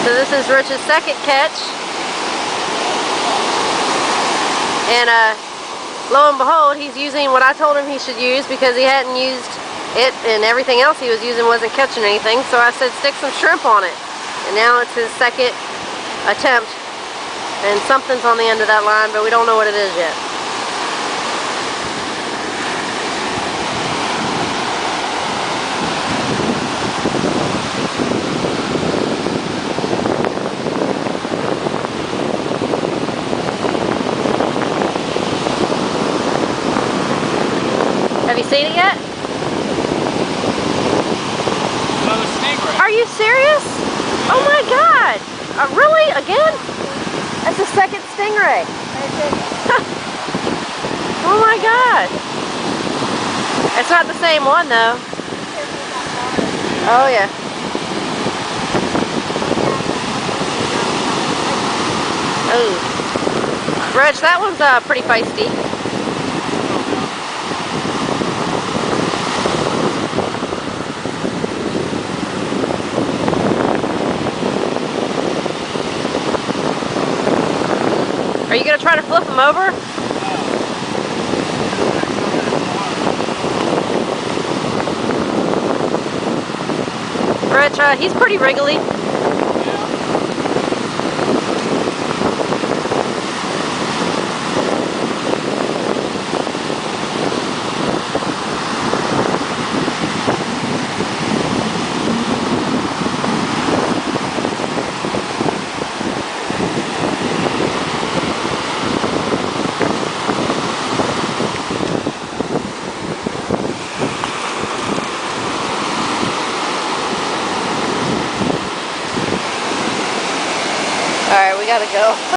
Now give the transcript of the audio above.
So this is Rich's second catch. And lo and behold, he's using what I told him he should use because he hadn't used it and everything else he was using wasn't catching anything. So I said stick some shrimp on it. And now it's his second attempt. And something's on the end of that line, but we don't know what it is yet. Have you seen it yet? Another stingray. Are you serious? Yeah. Oh my God! Really? Again? That's the second stingray. Oh my God! It's not the same one though. Oh yeah. Oh, Rich, that one's pretty feisty. Are you gonna try to flip him over? Rich, he's pretty wriggly. Alright, we gotta go.